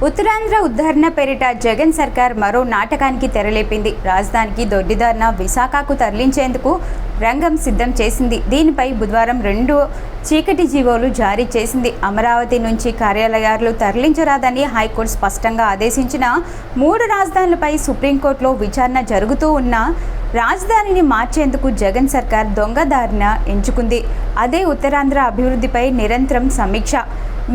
ఉత్తరాంధ్ర ఉద్ధరణ పేరిట జగన్ సర్కార్ మరో నాటకానికి తెరలేపింది. రాజధానికి దొడ్డిదారిన విశాఖకు తరలించేందుకు రంగం సిద్ధం చేసింది. దీనిపై బుధవారం 2 చీకటి జీవోలు జారీ చేసింది. అమరావతి నుంచి కార్యాలయాలు తరలించరాదని హైకోర్టు స్పష్టంగా ఆదేశించిన 3 రాజధానులపై సుప్రీంకోర్టులో విచారణ జరుగుతూ ఉన్న రాజధానిని మార్చేందుకు జగన్ సర్కార్ దొంగదారిన ఎంచుకుంది. అదే ఉత్తరాంధ్ర అభివృద్ధిపై నిరంతరం సమీక్ష.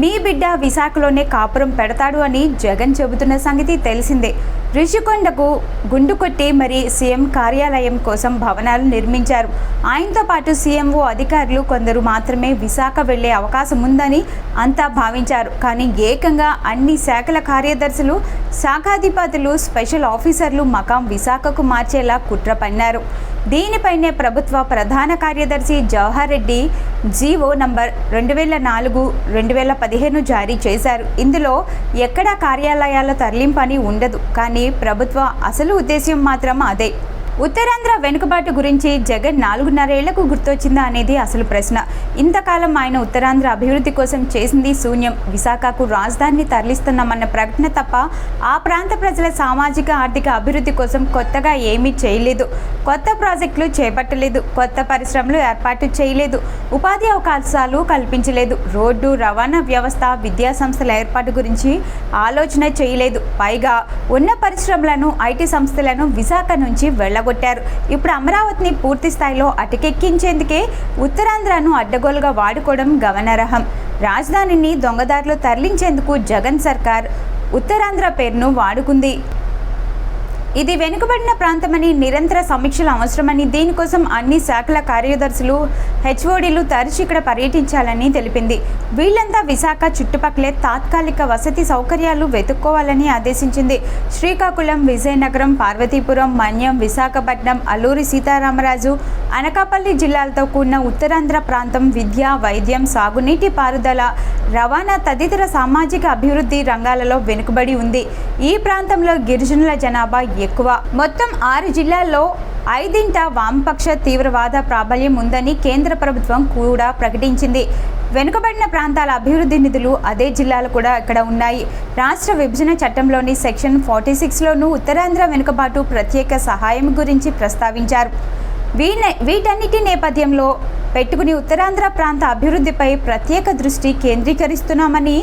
మీ బిడ్డ విశాఖలోనే కాపురం పెడతాడు అని జగన్ చెబుతున్న సంగతి తెలిసిందే. రిషికొండకు గుండు కొట్టి మరి సీఎం కార్యాలయం కోసం భవనాలు నిర్మించారు. ఆయనతో పాటు సీఎంఓ అధికారులు కొందరు మాత్రమే విశాఖ వెళ్లే అవకాశం ఉందని అంతా భావించారు. కానీ ఏకంగా అన్ని శాఖల కార్యదర్శులు, శాఖాధిపతులు, స్పెషల్ ఆఫీసర్లు మకాం విశాఖకు మార్చేలా కుట్ర పన్నారు. దీనిపైనే ప్రభుత్వ ప్రధాన కార్యదర్శి జవహర్ రెడ్డి జీవో నంబర్ 2004/2015 జారీ చేశారు. ఇందులో ఎక్కడా కార్యాలయాల తరలింపని ఉండదు. కానీ ప్రభుత్వ అసలు ఉద్దేశ్యం మాత్రం అదే. ఉత్తరాంధ్ర వెనుకబాటు గురించి జగన్ 4.5 ఏళ్లకు గుర్తొచ్చిందా అనేది అసలు ప్రశ్న. ఇంతకాలం ఆయన ఉత్తరాంధ్ర అభివృద్ధి కోసం చేసింది శూన్యం. విశాఖకు రాజధానిని తరలిస్తున్నామన్న ప్రకటన తప్ప ఆ ప్రాంత ప్రజల సామాజిక ఆర్థిక అభివృద్ధి కోసం కొత్తగా ఏమీ చేయలేదు. కొత్త ప్రాజెక్టులు చేపట్టలేదు. కొత్త పరిశ్రమలు ఏర్పాటు చేయలేదు. ఉపాధి అవకాశాలు కల్పించలేదు. రోడ్డు రవాణా వ్యవస్థ, విద్యా సంస్థల ఏర్పాటు గురించి ఆలోచన చేయలేదు. పైగా ఉన్న పరిశ్రమలను, ఐటీ సంస్థలను విశాఖ నుంచి వెళ్ళగొట్టారు. ఇప్పుడు అమరావతిని పూర్తి స్థాయిలో అటకెక్కించేందుకే ఉత్తరాంధ్రను అడ్డగోలుగా వాడుకోవడం గమనార్హం. రాజధానిని దొంగదారిలో తరలించేందుకు జగన్ సర్కార్ ఉత్తరాంధ్ర పేరును వాడుకుంది. ఇది వెనుకబడిన ప్రాంతమని, నిరంతర సమీక్షలు అవసరమని, దీనికోసం అన్ని శాఖల కార్యదర్శులు, హెచ్ఓడీలు తరచు ఇక్కడ పర్యటించాలని తెలిపింది. వీళ్లంతా విశాఖ చుట్టుపక్కలే తాత్కాలిక వసతి సౌకర్యాలు వెతుక్కోవాలని ఆదేశించింది. శ్రీకాకుళం, విజయనగరం, పార్వతీపురం, మన్యం, విశాఖపట్నం, అల్లూరి సీతారామరాజు, అనకాపల్లి జిల్లాలతో కూడిన ఉత్తరాంధ్ర ప్రాంతం విద్య, వైద్యం, సాగునీటి పారుదల, రవాణా తదితర సామాజిక అభివృద్ధి రంగాలలో వెనుకబడి ఉంది. ఈ ప్రాంతంలో గిరిజనుల జనాభా ఎక్కువ. మొత్తం 6 జిల్లాల్లో 5 వామపక్ష తీవ్రవాద ప్రాబల్యం ఉందని కేంద్ర ప్రభుత్వం కూడా ప్రకటించింది. వెనుకబడిన ప్రాంతాల అభివృద్ధి నిధులు అదే జిల్లాలు కూడా ఇక్కడ ఉన్నాయి. రాష్ట్ర విభజన చట్టంలోని సెక్షన్ 46లోనూ ఉత్తరాంధ్ర వెనుకబాటు ప్రత్యేక సహాయం గురించి ప్రస్తావించారు. వీటన్నిటి నేపథ్యంలో పెట్టుకుని ఉత్తరాంధ్ర ప్రాంత అభివృద్ధిపై ప్రత్యేక దృష్టి కేంద్రీకరిస్తున్నామని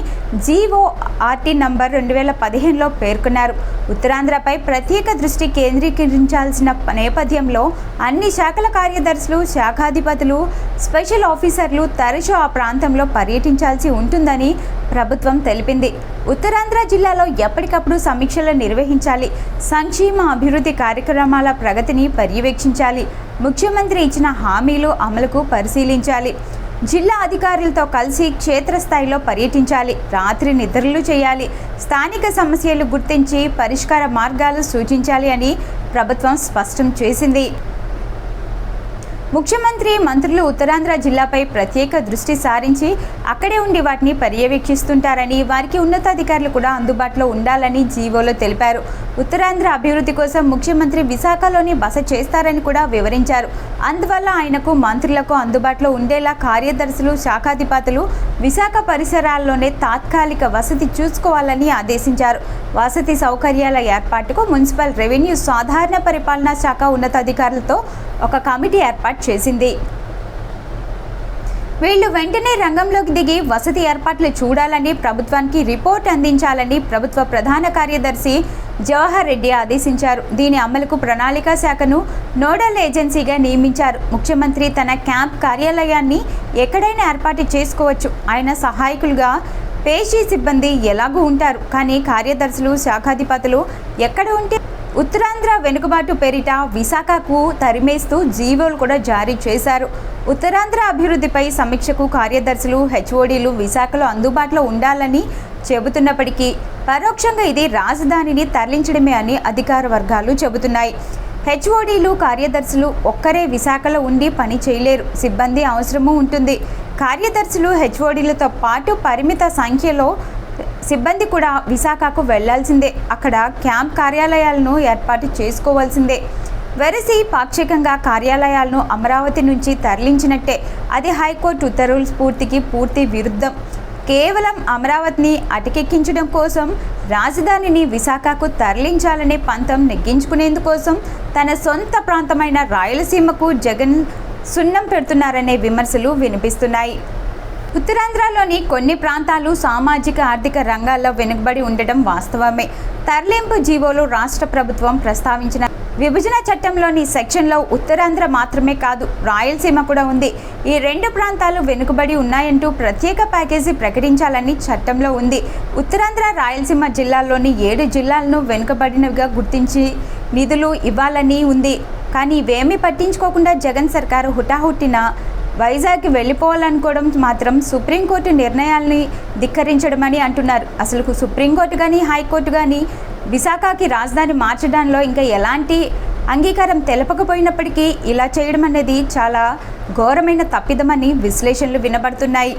జీఓఆర్టీ నంబర్ 2015లో పేర్కొన్నారు. ఉత్తరాంధ్రపై ప్రత్యేక దృష్టి కేంద్రీకరించాల్సిన నేపథ్యంలో అన్ని శాఖల కార్యదర్శులు, శాఖాధిపతులు, స్పెషల్ ఆఫీసర్లు తరచూ ఆ ప్రాంతంలో పర్యటించాల్సి ఉంటుందని ప్రభుత్వం తెలిపింది. ఉత్తరాంధ్ర జిల్లాలో ఎప్పటికప్పుడు సమీక్షలు నిర్వహించాలి. సంక్షేమ అభివృద్ధి కార్యక్రమాల ప్రగతిని పర్యవేక్షించాలి. ముఖ్యమంత్రి ఇచ్చిన హామీలు అమలుకు పరిశీలించాలి. జిల్లా అధికారులతో కలిసి క్షేత్రస్థాయిలో పర్యటించాలి. రాత్రి నిద్రలు చేయాలి. స్థానిక సమస్యలు గుర్తించి పరిష్కార మార్గాలు సూచించాలి అని ప్రభుత్వం స్పష్టం చేసింది. ముఖ్యమంత్రి, మంత్రులు ఉత్తరాంధ్ర జిల్లాపై ప్రత్యేక దృష్టి సారించి అక్కడే ఉండి వాటిని పర్యవేక్షిస్తుంటారని, వారికి ఉన్నతాధికారులు కూడా అందుబాటులో ఉండాలని జీవోలో తెలిపారు. ఉత్తరాంధ్ర అభివృద్ధి కోసం ముఖ్యమంత్రి విశాఖలోని బస చేస్తారని కూడా వివరించారు. అందువల్ల ఆయనకు, మంత్రులకు అందుబాటులో ఉండేలా కార్యదర్శులు, శాఖాధిపతులు విశాఖ పరిసరాల్లోనే తాత్కాలిక వసతి చూసుకోవాలని ఆదేశించారు. వసతి సౌకర్యాల ఏర్పాటుకు మున్సిపల్, రెవెన్యూ, సాధారణ పరిపాలనా శాఖ ఉన్నతాధికారులతో ఒక కమిటీ ఏర్పాటు చేసింది. వీళ్లు వెంటనే రంగంలోకి దిగి వసతి ఏర్పాట్లు చూడాలని, ప్రభుత్వానికి రిపోర్ట్ అందించాలని ప్రభుత్వ ప్రధాన కార్యదర్శి జవహర్ రెడ్డి ఆదేశించారు. దీని అమలుకు ప్రణాళికా శాఖను నోడల్ ఏజెన్సీగా నియమించారు. ముఖ్యమంత్రి తన క్యాంప్ కార్యాలయాన్ని ఎక్కడైనా ఏర్పాటు చేసుకోవచ్చు. ఆయన సహాయకులుగా పేషీ సిబ్బంది ఎలాగూ ఉంటారు. కానీ కార్యదర్శులు, శాఖాధిపతులు ఎక్కడ ఉంటే ఉత్తరాంధ్ర వెనుకబాటు పేరిట విశాఖకు తరిమేస్తూ జీవోలు కూడా జారీ చేశారు. ఉత్తరాంధ్ర అభివృద్ధిపై సమీక్షకు కార్యదర్శులు, హెచ్ఓడీలు విశాఖలో అందుబాటులో ఉండాలని చెబుతున్నప్పటికీ పరోక్షంగా ఇది రాజధానిని తరలించడమే అని అధికార వర్గాలు చెబుతున్నాయి. హెచ్ఓడీలు, కార్యదర్శులు ఒక్కరే విశాఖలో ఉండి పని చేయలేరు. సిబ్బంది అవసరమూ ఉంటుంది. కార్యదర్శులు, హెచ్ఓడీలతో పాటు పరిమిత సంఖ్యలో సిబ్బంది కూడా విశాఖకు వెళ్లాల్సిందే. అక్కడ క్యాంప్ కార్యాలయాలను ఏర్పాటు చేసుకోవాల్సిందే. వెరసి పాక్షికంగా కార్యాలయాలను అమరావతి నుంచి తరలించినట్టే. అది హైకోర్టు ఉత్తర్వుల స్ఫూర్తికి పూర్తి విరుద్ధం. కేవలం అమరావతిని అటకెక్కించడం కోసం రాజధానిని విశాఖకు తరలించాలనే పంతం నెగ్గించుకునేందుకోసం తన సొంత ప్రాంతమైన రాయలసీమకు జగన్ సున్నం పెడుతున్నారనే విమర్శలు వినిపిస్తున్నాయి. ఉత్తరాంధ్రలోని కొన్ని ప్రాంతాలు సామాజిక ఆర్థిక రంగాల్లో వెనుకబడి ఉండటం వాస్తవమే. తరలింపు జీవోలో రాష్ట్ర ప్రభుత్వం ప్రస్తావించిన విభజన చట్టంలోని సెక్షన్లో ఉత్తరాంధ్ర మాత్రమే కాదు, రాయలసీమ కూడా ఉంది. ఈ రెండు ప్రాంతాలు వెనుకబడి ఉన్నాయంటూ ప్రత్యేక ప్యాకేజీ ప్రకటించాలని చట్టంలో ఉంది. ఉత్తరాంధ్ర, రాయలసీమ జిల్లాల్లోని 7 జిల్లాలను వెనుకబడినవిగా గుర్తించి నిధులు ఇవ్వాలని ఉంది. కానీ ఇవేమీ పట్టించుకోకుండా జగన్ సర్కారు హుటాహుట్టిన వైజాగ్కి వెళ్ళిపోవాలనుకోవడం మాత్రం సుప్రీంకోర్టు నిర్ణయాల్ని ధిక్కరించడమని అంటున్నారు. అసలు సుప్రీంకోర్టు కానీ హైకోర్టు కానీ విశాఖకి రాజధాని మార్చడంలో ఇంకా ఎలాంటి అంగీకారం తెలపకపోయినప్పటికీ ఇలా చేయడం అనేది చాలా ఘోరమైన తప్పిదమని విశ్లేషణలు వినబడుతున్నాయి.